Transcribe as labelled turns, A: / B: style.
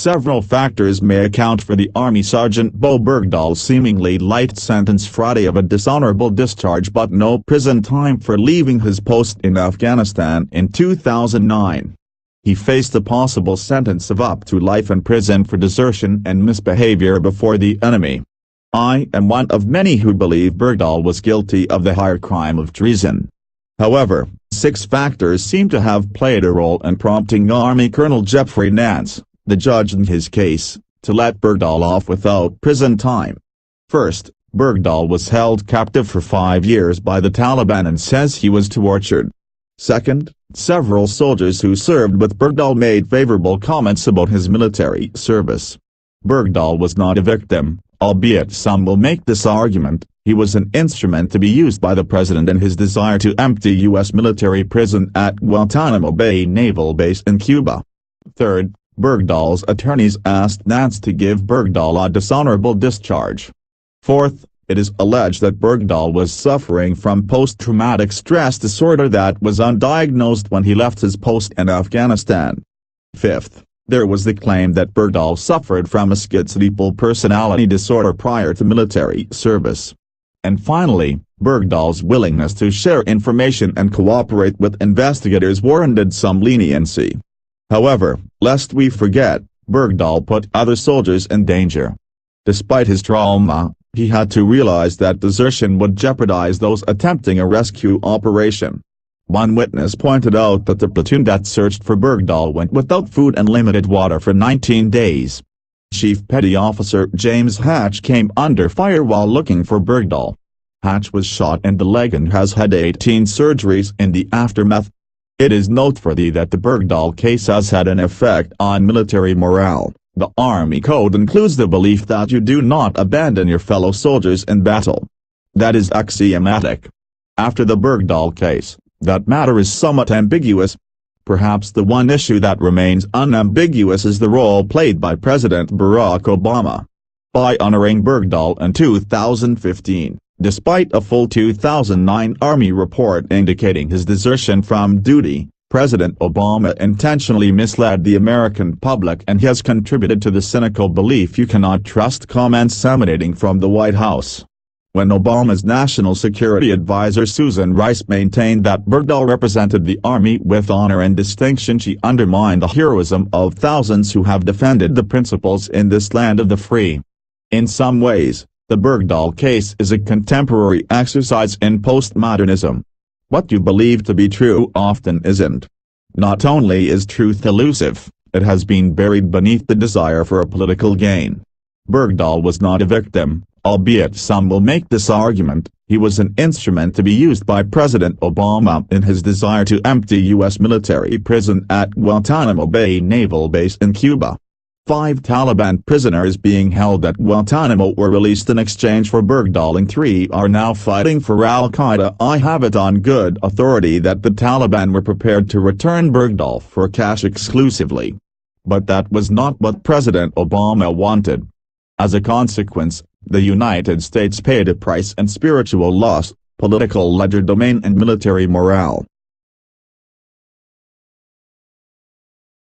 A: Several factors may account for the Army Sergeant Bowe Bergdahl's seemingly light sentence Friday of a dishonorable discharge but no prison time for leaving his post in Afghanistan in 2009. He faced a possible sentence of up to life in prison for desertion and misbehavior before the enemy. I am one of many who believe Bergdahl was guilty of the higher crime of treason. However, 6 factors seem to have played a role in prompting Army Colonel Jeffrey Nance, the judge in his case, to let Bergdahl off without prison time. First, Bergdahl was held captive for 5 years by the Taliban and says he was tortured. Second, several soldiers who served with Bergdahl made favorable comments about his military service. Bergdahl was not a victim, albeit some will make this argument. He was an instrument to be used by the president in his desire to empty U.S. military prison at Guantanamo Bay Naval Base in Cuba. Third, Bergdahl's attorneys asked Nance to give Bergdahl a dishonorable discharge. Fourth, it is alleged that Bergdahl was suffering from post-traumatic stress disorder that was undiagnosed when he left his post in Afghanistan. Fifth, there was the claim that Bergdahl suffered from a schizotypal personality disorder prior to military service. And finally, Bergdahl's willingness to share information and cooperate with investigators warranted some leniency. However, lest we forget, Bergdahl put other soldiers in danger. Despite his trauma, he had to realize that desertion would jeopardize those attempting a rescue operation. One witness pointed out that the platoon that searched for Bergdahl went without food and limited water for 19 days. Chief Petty Officer James Hatch came under fire while looking for Bergdahl. Hatch was shot in the leg and has had 18 surgeries in the aftermath. It is noteworthy that the Bergdahl case has had an effect on military morale. The Army Code includes the belief that you do not abandon your fellow soldiers in battle. That is axiomatic. After the Bergdahl case, that matter is somewhat ambiguous. Perhaps the one issue that remains unambiguous is the role played by President Barack Obama. By honoring Bergdahl in 2015, despite a full 2009 Army report indicating his desertion from duty, President Obama intentionally misled the American public and has contributed to the cynical belief you cannot trust comments emanating from the White House. When Obama's National Security Advisor Susan Rice maintained that Bergdahl represented the Army with honor and distinction, she undermined the heroism of thousands who have defended the principles in this land of the free. In some ways, the Bergdahl case is a contemporary exercise in postmodernism. What you believe to be true often isn't. Not only is truth elusive, it has been buried beneath the desire for a political gain. Bergdahl was not a victim, albeit some will make this argument. He was an instrument to be used by President Obama in his desire to empty U.S. military prison at Guantanamo Bay Naval Base in Cuba. 5 Taliban prisoners being held at Guantanamo were released in exchange for Bergdahl and 3 are now fighting for al-Qaeda. I have it on good authority that the Taliban were prepared to return Bergdahl for cash exclusively. But that was not what President Obama wanted. As a consequence, the United States paid a price in spiritual loss, political legerdemain and military morale.